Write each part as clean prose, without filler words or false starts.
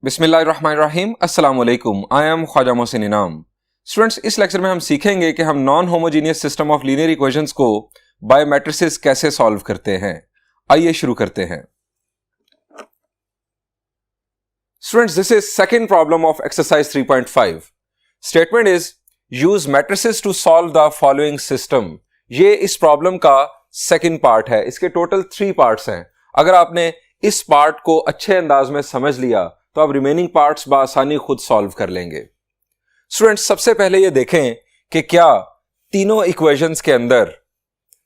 बिस्मिल्लाहिर्रहमानिर्रहीम अस्सलाम वालेकुम। आई एम ख्वाजा मोहसिन इनाम। स्टूडेंट्स, इस लेक्चर में हम सीखेंगे कि हम non homogeneous system of linear equations को बाय मैट्रिसेस कैसे सॉल्व करते हैं। आइए शुरू करते हैं। Students, this is second problem of exercise 3.5। Statement is use matrices to solve the following system. ये इस प्रॉब्लम का सेकंड पार्ट है। इसके टोटल 3 पार्ट्स हैं। अगर आपने इस पार्ट को अच्छे अंदाज में समझ लिया तो आप रिमेनिंग पार्ट्स बआसानी खुद सॉल्व कर लेंगे। स्टूडेंट्स, सबसे पहले ये देखें कि क्या तीनों इक्वेशंस के अंदर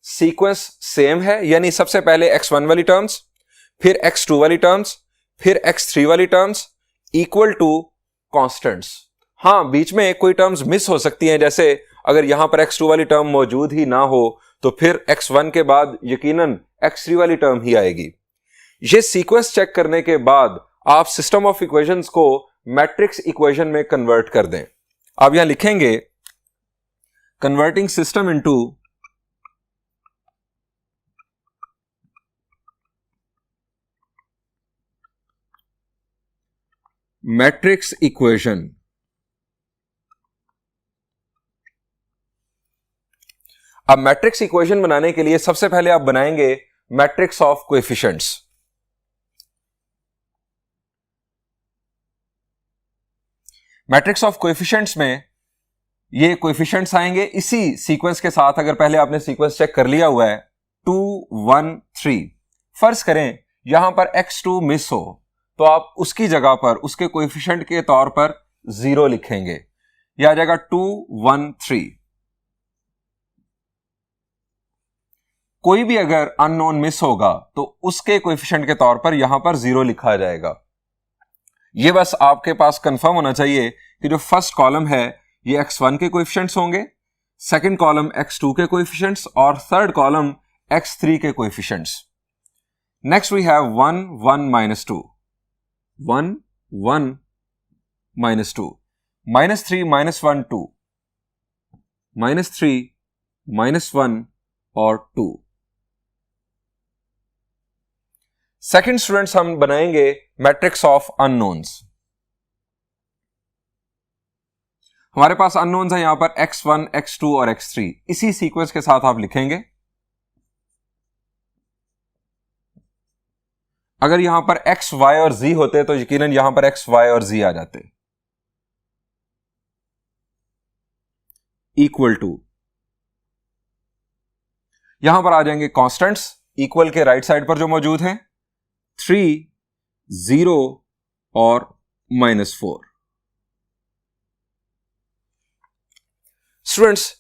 सीक्वेंस सेम है, यानी सबसे पहले x1 वाली टर्म्स, फिर x2 वाली टर्म्स, फिर x3 वाली टर्म्स इक्वल टू कांस्टेंट्स। हां, बीच में कोई टर्म्स मिस हो सकती हैं, जैसे अगर यहां पर x2 वाली टर्म मौजूद ही ना हो तो फिर x1 के बाद यकीनन x3 वाली टर्म ही आएगी। ये सीक्वेंस चेक करने के बाद आप सिस्टम ऑफ इक्वेशंस को मैट्रिक्स इक्वेशन में कन्वर्ट कर दें। आप यहां लिखेंगे converting system into matrix equation. अब मैट्रिक्स इक्वेशन बनाने के लिए सबसे पहले आप बनाएंगे matrix of coefficients. Matrix of coefficients में ये कोएफिशिएंट्स आएंगे इसी सीक्वेंस के साथ। अगर पहले आपने सीक्वेंस चेक कर लिया हुआ है 2 1 3, फर्ज करें यहां पर x2 मिस हो तो आप उसकी जगह पर उसके कोएफिशिएंट के तौर पर 0 लिखेंगे। यह आ जाएगा 2 1 3। कोई भी अगर अननोन मिस होगा तो उसके कोएफिशिएंट के तौर पर यहां पर 0 लिखा जाएगा। ये बस आपके पास कंफर्म होना चाहिए कि जो फर्स्ट कॉलम है ये x1 के कोएफिशिएंट्स होंगे, सेकंड कॉलम x2 के कोएफिशिएंट्स और थर्ड कॉलम x3 के कोएफिशिएंट्स। नेक्स्ट वी हैव 1 1 -2, 1 1 -2, -3 -1 2, -3 -1 और 2। सेकंड स्टूडेंट्स, हम बनाएंगे मैट्रिक्स ऑफ अननोन्स। हमारे पास अननोन्स है यहां पर x1 x2 और x3। इसी सीक्वेंस के साथ आप लिखेंगे। अगर यहां पर x y और z होते तो यकीनन यहां पर x y और z आ जाते। इक्वल टू, यहां पर आ जाएंगे कांस्टेंट्स इक्वल के राइट साइड पर जो मौजूद हैं 3 0 और -4। स्टूडेंट्स,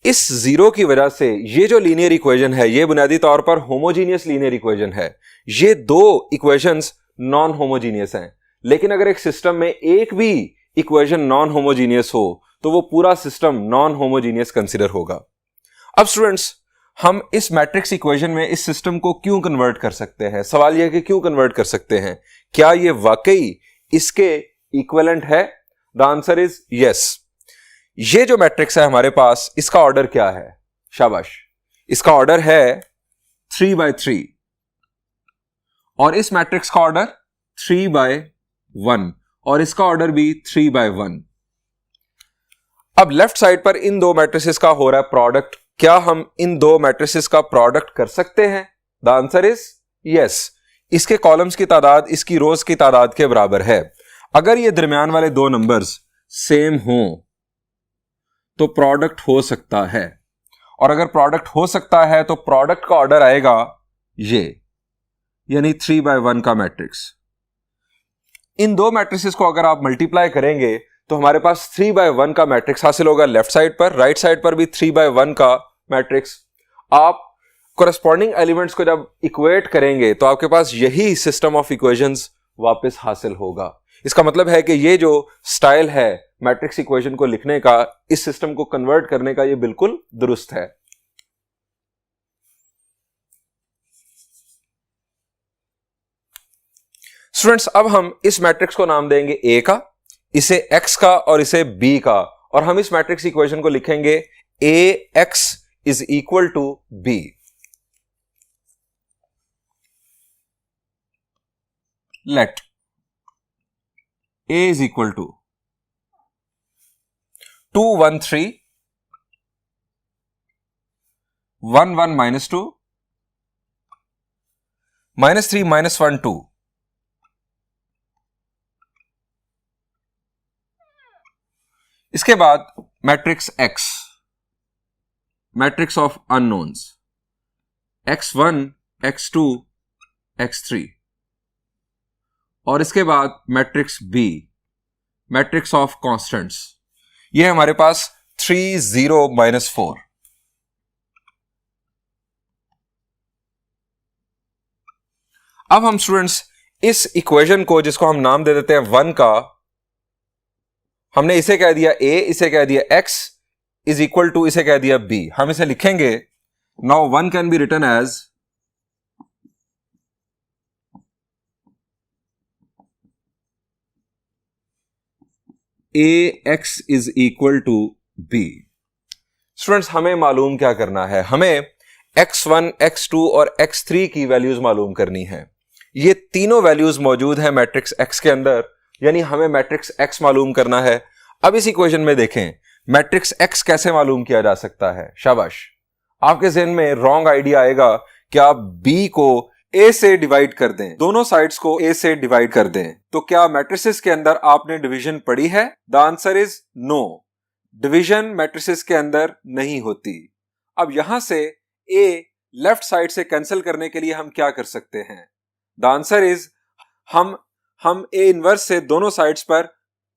इस 0 की वजह से ये जो लीनियर इक्वेशन है ये बुनियादी तौर पर होमोजीनियस लीनियर इक्वेशन है। ये दो इक्वेशंस नॉन होमोजीनियस हैं, लेकिन अगर एक सिस्टम में एक भी इक्वेशन नॉन होमोजीनियस हो तो वो पूरा सिस्टम नॉन होमोजीनियस कंसीडर होगा। अब स्टूडेंट्स, हम इस मैट्रिक्स इक्वेशन में इस सिस्टम को क्यों कन्वर्ट कर सकते हैं? सवाल यह है कि क्यों कन्वर्ट कर सकते हैं, क्या यह वाकई इसके इक्विवेलेंट है? The answer is yes. ये जो मैट्रिक्स है हमारे पास, इसका ऑर्डर क्या है? शाबाश, इसका ऑर्डर है 3/3 और इस मैट्रिक्स का ऑर्डर 3/1 और इसका ऑर्डर भी 3/1। अब लेफ्ट साइड पर इन दो मैट्रिसेस का हो रहा है प्रोडक्ट। क्या हम इन दो मैट्रिसेस का प्रोडक्ट कर सकते हैं? The answer is yes. इसके कॉलम्स की तादाद इसकी रोज की तादाद के बराबर है। अगर ये दरमियान वाले दो नंबर्स सेम हों तो प्रोडक्ट हो सकता है, और अगर प्रोडक्ट हो सकता है तो प्रोडक्ट का ऑर्डर आएगा ये, यानी 3/1 का मैट्रिक्स। इन दो मैट्रिसेस को अगर आप मल्टीप्लाई करेंगे तो हमारे पास 3/1 का मैट्रिक्स हासिल होगा लेफ्ट साइड पर। राइट साइड पर भी 3/1 का मैट्रिक्स। आप कोरेस्पॉन्डिंग एलिमेंट्स को जब इक्वेट करेंगे तो आपके पास यही सिस्टम ऑफ इक्वेशंस वापस हासिल होगा। इसका मतलब है कि ये जो स्टाइल है मैट्रिक्स इक्वेशन को लिखने का, इस सिस्टम को कन्वर्ट करने का, ये बिल्कुल दुरुस्त है। स्टूडेंट्स, अब हम इस मैट्रिक्स को नाम देंगे ए का, इसे x का और इसे b का, और हम इस मैट्रिक्स इक्वेशन को लिखेंगे ax is equal to b। Let A is equal to 2 1 3 1 1 minus 2 minus 3 minus 1 2. इसके बाद matrix X, matrix of unknowns x1 x2 x3, और इसके बाद matrix B, matrix of constants, ये हमारे पास 3 0 minus 4. अब हम स्टूडेंट्स इस इक्वेशन को, जिसको हम नाम दे देते हैं 1 का, हमने इसे कह दिया A, इसे कह दिया X इज इक्वल टू, इसे कह दिया B. हम इसे लिखेंगे, now 1 can be written as AX is equal to B. Students हमें मालूम क्या करना है, हमें x1, x2 और x3 की वैल्यूज मालूम करनी है. ये तीनों वैल्यूज मौजूद हैं मैट्रिक्स X के अंदर, यानी हमें मैट्रिक्स X मालूम करना है. अब इस इक्वेशन में देखें मैट्रिक्स X कैसे मालूम किया जा सकता है. शाबाश, आपके ज़हन में रॉन्ग आइडिया आएगा कि आप B को A से डिवाइड कर दें, दोनों साइड्स को A से डिवाइड कर दें. तो क्या मैट्रिसेस के अंदर आपने डिवीजन पढ़ी है? The answer is no. Division matrices के अंदर नहीं होती. अब यहां से A लेफ्ट साइड से कैंसिल करने के लिए हम क्या कर सकते हैं? द आंसर इज हम A इनवर्स से दोनों साइड्स पर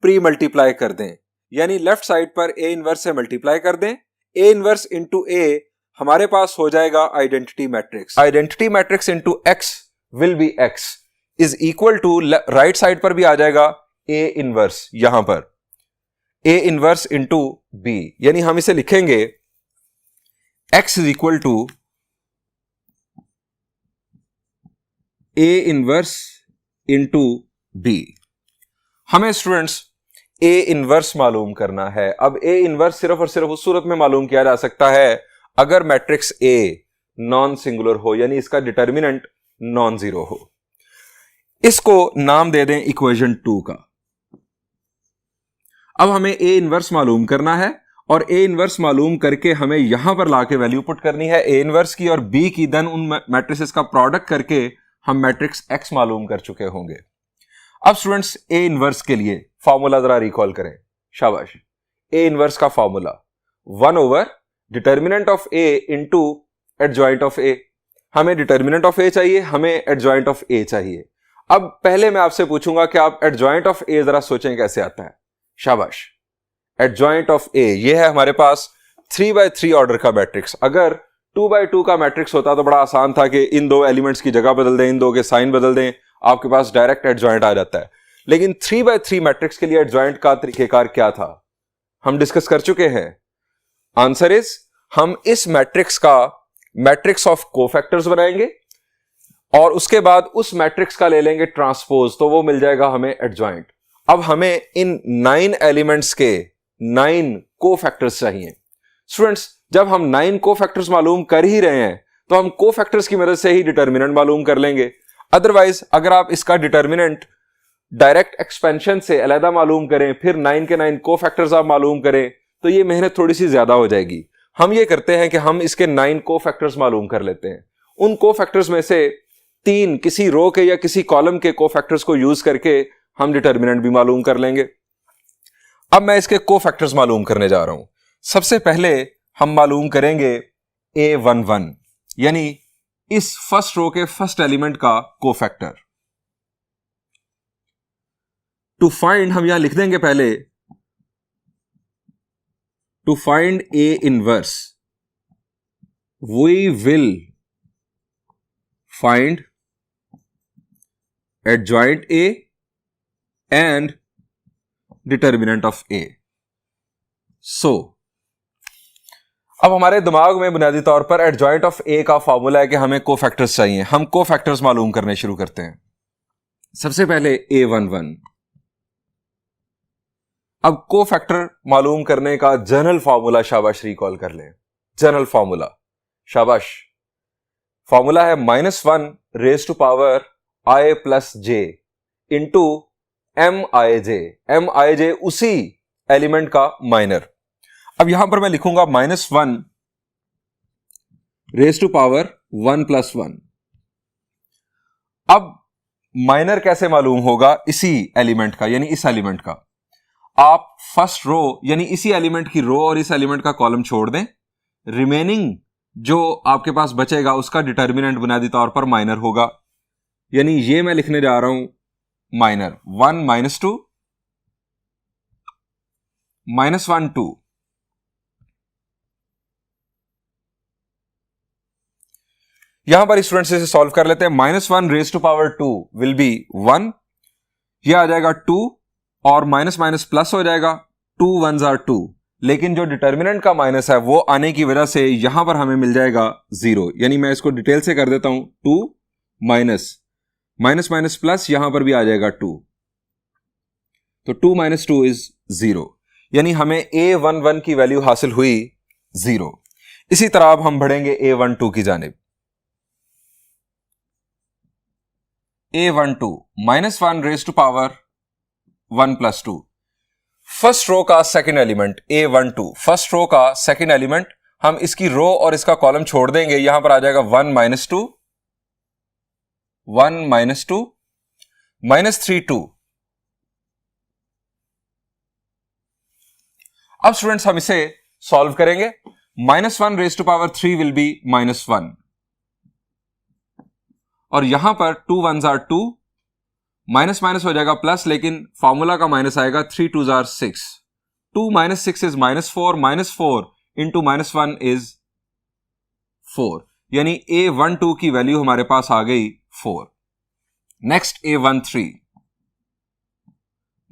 प्री मल्टीप्लाई कर दें, यानी लेफ्ट साइड पर A इनवर्स से मल्टीप्लाई कर दें. A इनवर्स इंटू A हमारे पास हो जाएगा identity matrix. Identity matrix into X will be X is equal to, right side पर भी आ जाएगा A इनवर्स, यहां पर A इनवर्स इंटू B, यानी हम इसे लिखेंगे X is equal to A inverse into B. हमें स्टूडेंट्स A इनवर्स मालूम करना है. अब A इनवर्स सिर्फ और सिर्फ उस सूरत में मालूम किया जा सकता है अगर मैट्रिक्स A नॉन सिंगुलर हो, यानी इसका डिटर्मिनेंट नॉन जीरो हो. इसको नाम दे दें इक्वेशन 2 का. अब हमें A इनवर्स मालूम करना है, और A इनवर्स मालूम करके हमें यहां पर लाके वैल्यू पुट करनी है A इनवर्स की और B की. देन उन मैट्रिसेस का प्रोडक्ट करके हम मैट्रिक्स X मालूम कर चुके होंगे. अब स्टूडेंट्स A इनवर्स के लिए फॉर्मूला जरा रिकॉल करें. शाबाश, A इनवर्स का formula 1 over determinant of A into adjoint of A. हमें डिटर्मिनेंट ऑफ A चाहिए, हमें एडजॉइंट ऑफ A चाहिए. अब पहले मैं आपसे पूछूंगा कि आप एडजॉइंट ऑफ A जरा सोचें कैसे आता है. शाबाश, एडजॉइंट ऑफ A ये है हमारे पास 3x3 ऑर्डर का मैट्रिक्स. अगर 2x2 का मैट्रिक्स होता तो बड़ा आसान था कि इन दो एलिमेंट्स की जगह बदल दें, इन दो के साइन बदल दें, आपके पास डायरेक्ट एडजॉइंट आ जाता है. लेकिन 3x3 मैट्रिक्स के लिए एडजॉइंट का तरीकेकार क्या था, हम डिस्कस कर चुके हैं. आंसर इज, हम इस मैट्रिक्स का मैट्रिक्स ऑफ कोफैक्टर्स बनाएंगे और उसके बाद उस मैट्रिक्स का ले लेंगे ट्रांसपोज, तो वो मिल जाएगा हमें एडजॉइंट. अब हमें इन 9 एलिमेंट्स के 9 कोफैक्टर्स चाहिए. स्टूडेंट्स जब हम 9 कोफैक्टर्स मालूम कर ही रहे हैं तो हम कोफैक्टर्स की मदद से ही डिटर्मिनेंट मालूम कर लेंगे. अदरवाइज अगर आप इसका डिटर्मिनेंट डायरेक्ट एक्सपेंशन से अलहदा मालूम करें, फिर 9 के 9 कोफैक्टर्स आप मालूम करें, तो ये मेहनत थोड़ी सी ज्यादा हो जाएगी. हम ये करते हैं कि हम इसके 9 कोफैक्टर्स मालूम कर लेते हैं. उन कोफैक्टर्स में से 3 किसी रो के या किसी कॉलम के कोफैक्टर्स को यूज करके हम डिटर्मिनेंट भी मालूम कर लेंगे. अब मैं इसके कोफैक्टर्स मालूम करने जा रहा हूं. सबसे पहले हम मालूम करेंगे A11, यानी इस फर्स्ट रो के फर्स्ट एलिमेंट का कोफैक्टर. टू फाइंड हम यहां लिख देंगे पहले, to find A inverse we will find adjoint A and determinant of A. So अब हमारे दिमाग में बुनियादी तौर पर एडजॉइंट ऑफ A का फॉर्मूला है कि हमें कोफैक्टर्स चाहिए. हम कोफैक्टर्स मालूम करने शुरू करते हैं. सबसे पहले A11. अब कोफैक्टर मालूम करने का जनरल फॉर्मूला शाबाश रिकॉल कर लें. जनरल फॉर्मूला शाबाश, फॉर्मूला है -1 raised to power I plus j into MIJ उसी एलिमेंट का माइनर। अब यहां पर मैं लिखूंगा -1 रेज टू पावर 1 + 1। अब माइनर कैसे मालूम होगा? इसी एलिमेंट का, यानी इस एलिमेंट का। आप फर्स्ट रो यानी इसी एलिमेंट की रो और इस एलिमेंट का कॉलम छोड़ दें, रिमेनिंग जो आपके पास बचेगा उसका डिटर्मिनेंट बुनियादी तौर पर माइनर होगा। यानी ये मैं लिखने जा रहा हूं माइनर 1 - 2 -1 2। यहां पर स्टूडेंट्स इसे सॉल्व कर लेते हैं। -1 raise to power 2 will be 1, यह आ जाएगा 2 और माइनस माइनस प्लस हो जाएगा, 2 1s are 2। लेकिन जो डिटर्मिनेंट का माइनस है वो आने की वजह से यहां पर हमें मिल जाएगा 0। यानी मैं इसको डिटेल से कर देता हूं, 2 माइनस माइनस माइनस प्लस, यहां पर भी आ जाएगा 2, तो 2 - 2 इज 0। यानी हमें A11 की वैल्यू हासिल हुई 0। इसी तरह अब हम बढ़ेंगे A12 की जानिब। A12 -1 raise to power 1 + 2। First row का second element A12, first row का सेकंड एलिमेंट, हम इसकी रो और इसका कॉलम छोड़ देंगे। यहां पर आ जाएगा 1 - 2 1 - 2 -3 2। अब स्टूडेंट्स हम इसे सॉल्व करेंगे। -1 raise to power 3 will be -1 और यहां पर 2 1s are 2, माइनस माइनस हो जाएगा प्लस, लेकिन फॉर्मूला का माइनस आएगा, 3 2s are 6, 2 - 6 is -4, -4 into -1 is 4। यानी A12 की वैल्यू हमारे पास आ गई 4। Next A13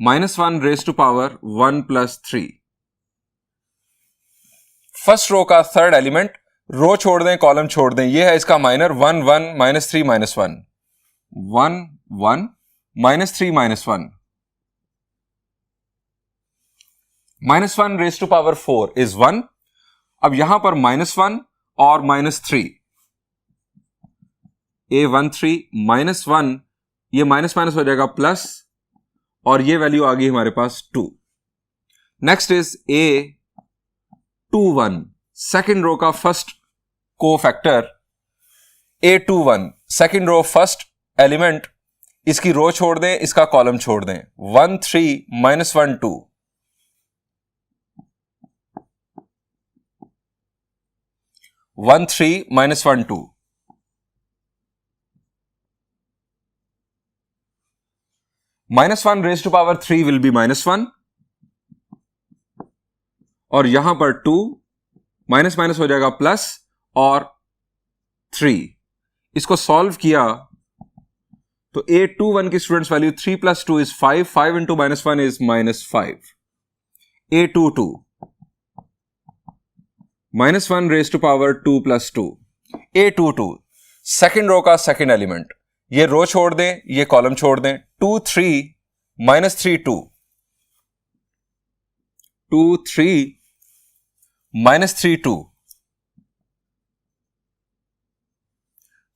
-1 raise to power 1 + 3। First row का थर्ड एलिमेंट, रो छोड़ दें कॉलम छोड़ दें, यह है इसका minor 1 1 -3 -1 1 1 -3 -1 -1 raise to power 4 is 1। अब यहां पर -1 और -3, A13 -1, ये माइनस माइनस हो जाएगा प्लस और ये वैल्यू आ गई हमारे पास 2। Next is A21, second row का first cofactor A21, second row first element, इसकी रो छोड़ दें, इसका कॉलम छोड़ दें, 1 3 -1 2 1 3 -1 2। -1 raise to power 3 will be -1 और यहां पर 2 माइनस माइनस हो जाएगा प्लस और 3। इसको सॉल्व किया तो A21 की students value 3 + 2 is 5, 5 into -1 is -5। A22 -1 raise to power 2 + 2। A22 second row का सेकेंड एलिमेंट, ये रो छोड़ दें, ये कॉलम छोड़ दें, 2 3 -3 2 2 3 -3 2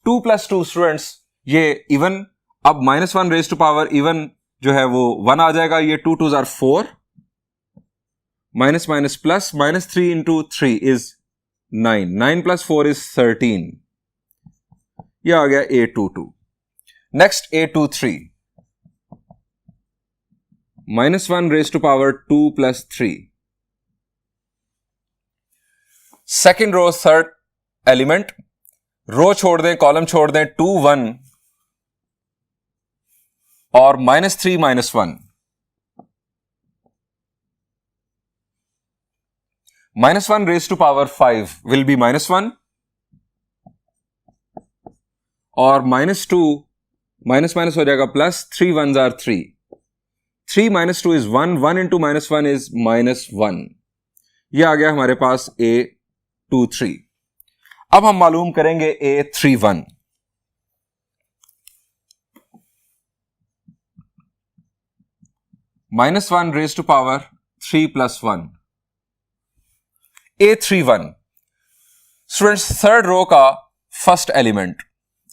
2 + 2 स्टूडेंट्स ये इवन। अब -1 रेज टू पावर इवन जो है वो 1 आ जाएगा, ये 2 2s are 4, minus minus plus, -3 into 3 is 9, 9 + 4 is 13। यह आ गया A22। Next A23 -1 raise to power 2 + 3। Second row third element, row छोड़ दें कॉलम छोड़ दें, 2 1 और -3 -1 -1 raise to power 5 will be -1 और -2 माइनस माइनस हो जाएगा plus, 3 1s are 3, 3 -2 is 1, 1 into -1 is -1। यह आ गया हमारे पास A23। अब हम मालूम करेंगे A31। -1 raise to power 3 + 1। A31 students third row का फर्स्ट एलिमेंट,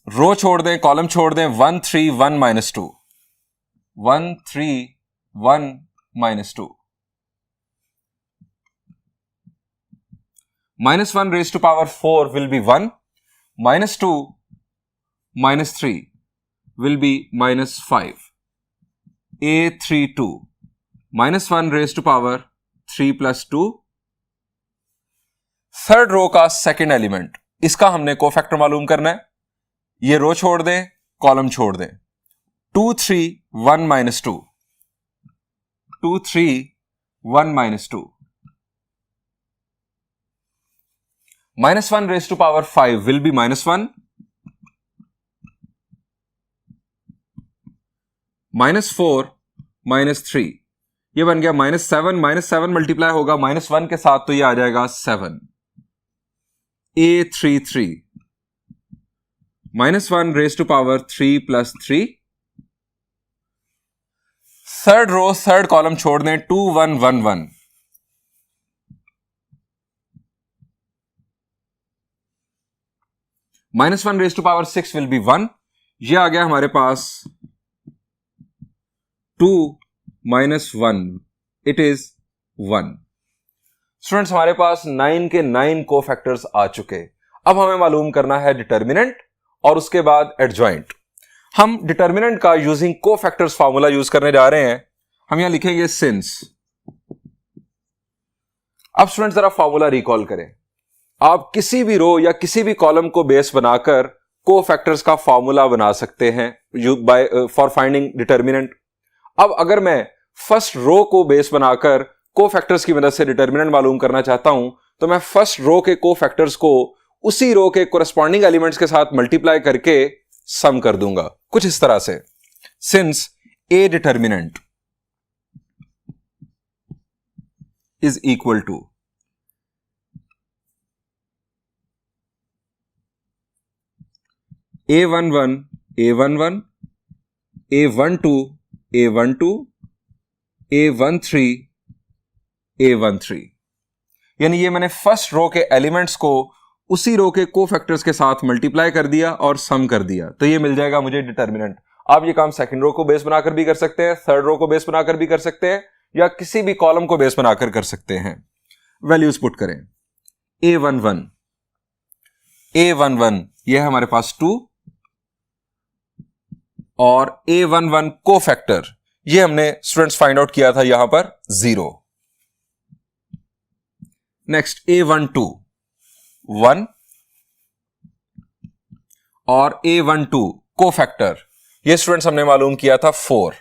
रो छोड़ दें कॉलम छोड़ दें, 1 3 1 -2 1 3 1 -2. -1 raised to power 4 will be 1. -2 -3 will be -5. A32. -1 raised to power 3 + 2. Third row का सेकेंड एलिमेंट, इसका हमने कोफैक्टर मालूम करना है. ये रो छोड़ दें, कॉलम छोड़ दें. 2 3 1 -2. 2 3 1 -2. -1 raised to power 5 will be -1. -4 -3 ये बन गया -7. -7 मल्टीप्लाई होगा -1 के साथ तो ये आ जाएगा 7. A33. -1 raised to power 3 + 3. Third row third column छोड़ दें. 2 1 1 1. -1 raised to power 6 will be 1. ये आ गया हमारे पास 2 - 1. It is 1. स्टूडेंट्स, हमारे पास 9 के 9 कोफैक्टर्स आ चुके. अब हमें मालूम करना है डिटर्मिनेंट और उसके बाद एडजॉइंट. हम डिटर्मिनेंट का यूजिंग कोफैक्टर्स फार्मूला यूज करने जा रहे हैं. हम यहां लिखेंगे सिंस. अब स्टूडेंट्स जरा फार्मूला रिकॉल करें. आप किसी भी रो या किसी भी कॉलम को बेस बनाकर कोफैक्टर्स का फार्मूला बना सकते हैं फॉर फाइंडिंग डिटर्मिनेंट. अब अगर मैं फर्स्ट रो को बेस बनाकर कोफैक्टर्स की मदद से डिटर्मिनेंट मालूम करना चाहता हूं तो मैं फर्स्ट रो के कोफैक्टर्स को उसी रो के कोरेस्पॉन्डिंग एलिमेंट्स के साथ मल्टीप्लाई करके सम कर दूंगा कुछ इस तरह से. Since A determinant is equal to A11 A11 A12 A12 A13 A13. यानी ये मैंने फर्स्ट रो के एलिमेंट्स को उसी रो के कोफैक्टर्स के साथ मल्टीप्लाई कर दिया और सम कर दिया तो ये मिल जाएगा मुझे डिटर्मिनेंट. आप ये काम सेकंड रो को बेस बनाकर भी कर सकते हैं, थर्ड रो को बेस बनाकर भी कर सकते हैं या किसी भी कॉलम को बेस बनाकर कर सकते हैं. वैल्यूज पुट करें. A11 ये है हमारे पास 2 और A11 कोफैक्टर ये हमने स्टूडेंट्स फाइंड आउट किया था यहां पर 0. नेक्स्ट A12 1 और A12 कोफैक्टर ये स्टूडेंट्स हमने मालूम किया था 4.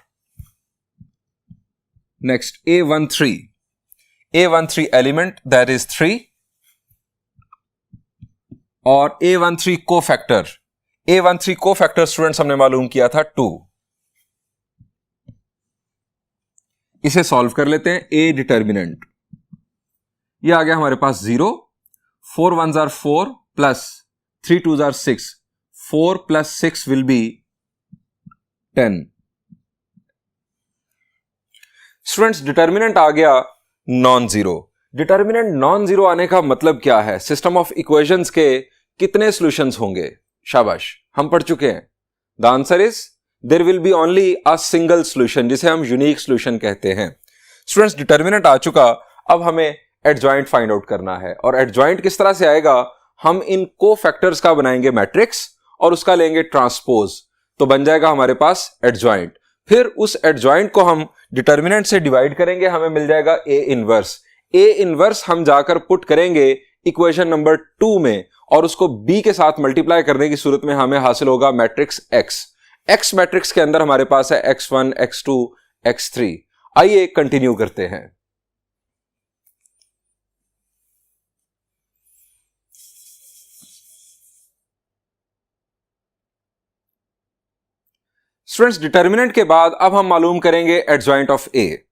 Next A13 element that is 3 और A13 cofactor A13 cofactor students हमने मालूम किया था 2. इसे सॉल्व कर लेते हैं. ए डिटर्मिनेंट ये आ गया हमारे पास 0. 4 1s are 4 plus 3 2s are 6. 4 + 6 will be 10. Students determinant आ गया non zero. Determinant non zero आने का मतलब क्या है? सिस्टम ऑफ इक्वेशंस के कितने सॉल्यूशंस होंगे? शाबाश, हम पढ़ चुके हैं. The answer is there will be only a single solution जिसे हम यूनिक सॉल्यूशन कहते हैं. स्टूडेंट्स डिटर्मिनेंट आ चुका. अब हमें एडजॉइंट फाइंड आउट करना है और एडजॉइंट किस तरह से आएगा? हम इन कोफैक्टर्स का बनाएंगे मैट्रिक्स और उसका लेंगे ट्रांसपोज तो बन जाएगा हमारे पास एडजॉइंट. फिर उस एडजॉइंट को हम डिटर्मिनेंट से डिवाइड करेंगे, हमें मिल जाएगा ए इनवर्स. ए इनवर्स हम जाकर पुट करेंगे इक्वेशन नंबर 2 में और उसको बी के साथ मल्टीप्लाई करने की सूरत में हमें हासिल होगा मैट्रिक्स एक्स. एक्स मैट्रिक्स के अंदर हमारे पास है x1 x2 x3. आइए कंटिन्यू करते हैं. स्टूडेंट्स डिटर्मिनेंट के बाद अब हम मालूम करेंगे एडजॉइंट ऑफ ए.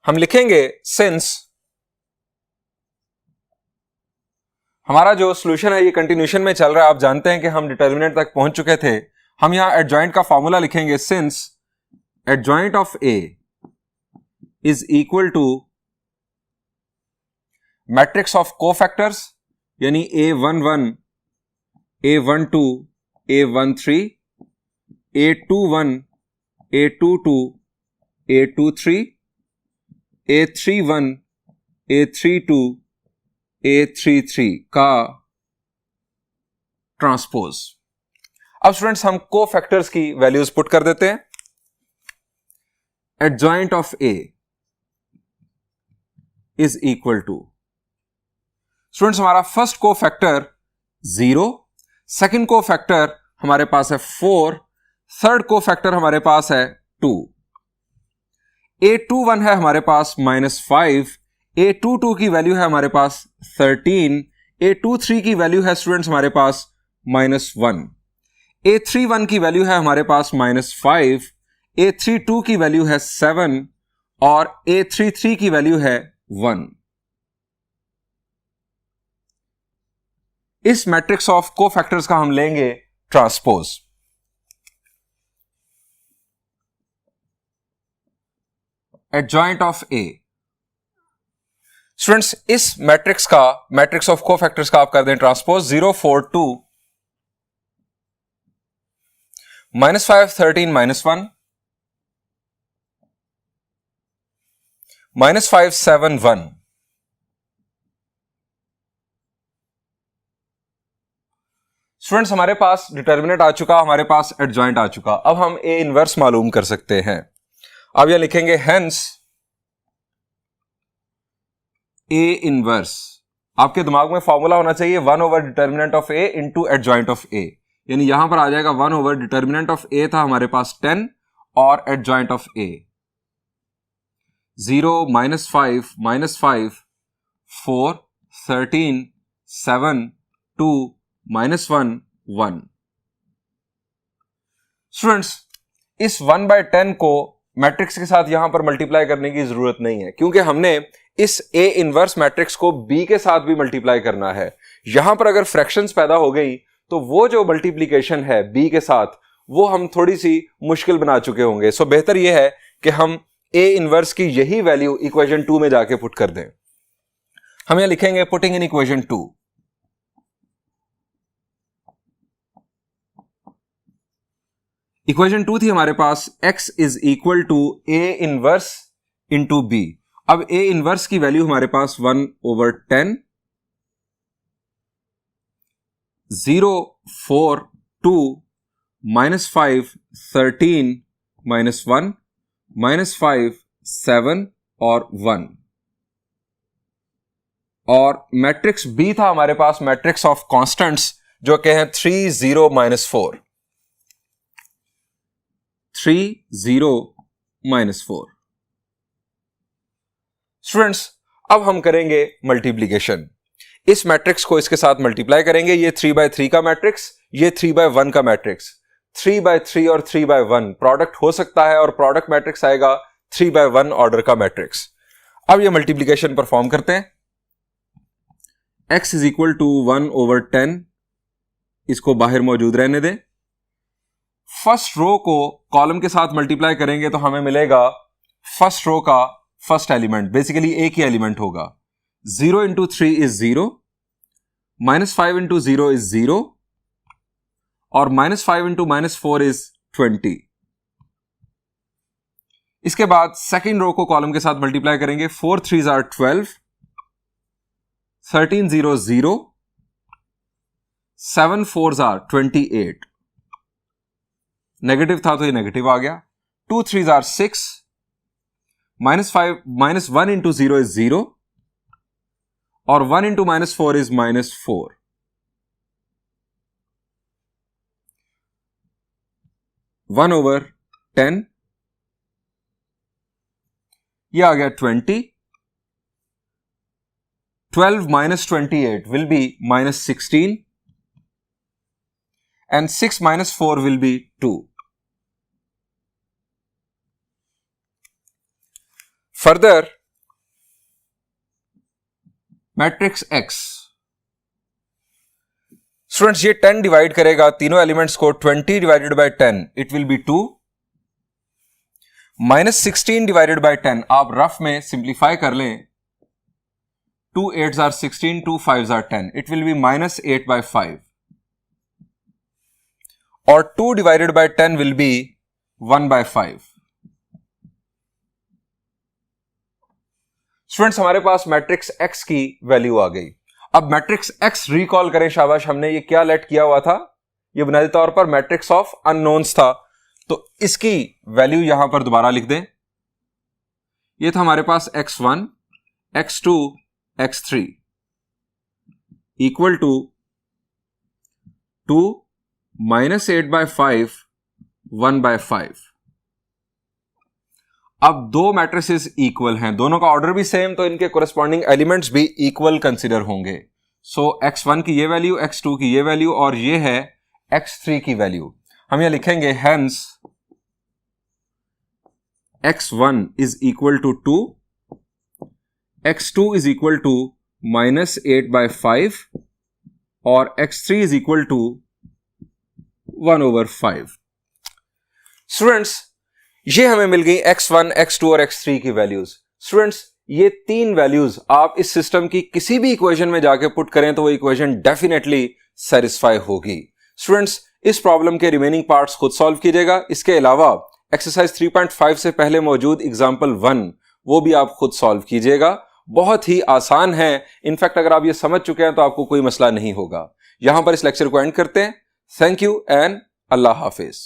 हम लिखेंगे सिंस हमारा जो सॉल्यूशन है ये कंटिन्यूशन में चल रहा है. आप जानते हैं कि हम डिटर्मिनेंट तक पहुंच चुके थे. हम यहां एडजॉइंट का फॉर्मूला लिखेंगे. Since adjoint of A is equal to matrix of cofactors यानी A11 A12 A13 A21 A22, A23, A31, A32, A33 का ट्रांसपोज। अब स्टूडेंट्स हम कोफैक्टर्स की वैल्यूज पुट कर देते हैं। Adjoint of A is equal to, students हमारा first cofactor 0, second cofactor हमारे पास है 4, थर्ड कोफैक्टर हमारे पास है 2। A21 है हमारे पास -5, A22 की वैल्यू है हमारे पास 13, A23 की वैल्यू है स्टूडेंट्स हमारे पास -1, A31 की वैल्यू है हमारे पास -5, A32 की वैल्यू है 7 और A33 की वैल्यू है 1। इस मैट्रिक्स ऑफ कोफैक्टर्स का हम लेंगे transpose. Adjoint of A, students इस मैट्रिक्स का, मैट्रिक्स ऑफ कोफैक्टर्स का आप कर दें ट्रांसपोज। 0 4 2 -5 13 -1 -5 7 1। स्टूडेंट्स हमारे पास डिटर्मिनेंट आ चुका, हमारे पास एडजॉइंट आ चुका। अब हम ए इनवर्स मालूम कर सकते हैं। अब यह लिखेंगे हेंस ए इनवर्स। आपके दिमाग में फॉर्मूला होना चाहिए 1 over determinant of A into adjoint of A, यानी यहां पर आ जाएगा 1 ओवर डिटर्मिनेंट ऑफ ए था हमारे पास 10 और एडजॉइंट ऑफ ए 0 -5 -5 4 13 7 2 -1 1। स्टूडेंट्स इस 1/10 को मैट्रिक्स के साथ यहां पर मल्टीप्लाई करने की जरूरत नहीं है, क्योंकि हमने इस ए इनवर्स मैट्रिक्स को बी के साथ भी मल्टीप्लाई करना है। यहां पर अगर फ्रैक्शंस पैदा हो गई तो वो जो मल्टीप्लीकेशन है बी के साथ वो हम थोड़ी सी मुश्किल बना चुके होंगे। सो बेहतर यह है कि हम ए इनवर्स की यही वैल्यू इक्वेशन 2 में जाके पुट कर दें। हम यहां लिखेंगे पुटिंग इन इक्वेशन 2। इक्वेशन 2 थी हमारे पास x is equal to A inverse into B. अब ए इनवर्स की वैल्यू हमारे पास 1/10, 0 4 2 -5 13 -1 -5 7 और 1। और मैट्रिक्स बी था हमारे पास मैट्रिक्स ऑफ कांस्टेंट्स जो कि हैं 3 0 -4, 3 0 -4। स्टूडेंट्स अब हम करेंगे मल्टीप्लीकेशन। इस मैट्रिक्स को इसके साथ मल्टीप्लाई करेंगे। ये 3/3 का मैट्रिक्स, ये 3/1 का मैट्रिक्स। 3/3 और 3/1 प्रोडक्ट हो सकता है और प्रोडक्ट मैट्रिक्स आएगा 3/1 ऑर्डर का मैट्रिक्स। अब ये मल्टीप्लीकेशन परफॉर्म करते हैं। x इज इक्वल टू 1/10, इसको बाहर मौजूद रहने दें। फर्स्ट रो को कॉलम के साथ मल्टीप्लाई करेंगे तो हमें मिलेगा फर्स्ट रो का फर्स्ट एलिमेंट, बेसिकली एक ही एलिमेंट होगा। 0 इंटू 3 इज 0, -5 इंटू 0 इज 0 और -5 इंटू -4 इज 20। इसके बाद सेकेंड रो को कॉलम के साथ मल्टीप्लाई करेंगे। 4 3s are 12, 13 0 0, 7 4s are 28। Negative था तो ये नेगेटिव आ गया। 2 3s आर 6, -1 इंटू 0 इज 0 और 1 इंटू -4 इज -4। वन ओवर 10, ये आ गया 20। 12 minus 28 will be -16 and 6 minus 4 will be 2. Further, matrix X, students ये 10 डिवाइड करेगा तीनों एलिमेंट्स को। 20 divided by 10 it will be 2, -16 divided by 10 आप रफ में सिंप्लीफाई कर लें। 2 8s are 16, 2 5s are 10, it will be -8 by 5 और 2 divided by 10 will be 1/5। Students हमारे पास मैट्रिक्स x की वैल्यू आ गई। अब मैट्रिक्स x रिकॉल करें, शाबाश, हमने ये क्या लेट किया हुआ था, ये बुनियादी तौर पर मैट्रिक्स ऑफ अननोन्स था, तो इसकी वैल्यू यहां पर दोबारा लिख दें। ये था हमारे पास x1, x2, x3 equal to 2 -8/5 1/5। अब दो मैट्रिसेस इक्वल हैं, दोनों का ऑर्डर भी सेम, तो इनके कोरेस्पॉन्डिंग एलिमेंट्स भी इक्वल कंसीडर होंगे। सो x1 की ये वैल्यू, x2 की ये वैल्यू और ये है x3 की वैल्यू। हम यहां लिखेंगे hence x1 is equal to 2, x2 is equal to -8/5 और x3 is equal to 1/5। Students ये हमें मिल गई x1, x2 और x3 की वैल्यूज। स्टूडेंट्स ये तीन वैल्यूज आप इस सिस्टम की किसी भी इक्वेशन में जाके पुट करें तो वो इक्वेशन डेफिनेटली सेटिस्फाई होगी। स्टूडेंट्स इस प्रॉब्लम के रिमेनिंग पार्ट्स खुद सॉल्व कीजिएगा। इसके अलावा एक्सरसाइज 3.5 से पहले मौजूद एग्जाम्पल 1 वो भी आप खुद सॉल्व कीजिएगा। बहुत ही आसान है, इनफैक्ट अगर आप ये समझ चुके हैं तो आपको कोई मसला नहीं होगा। यहां पर इस लेक्चर को एंड करते हैं। Thank you and Allah Hafiz.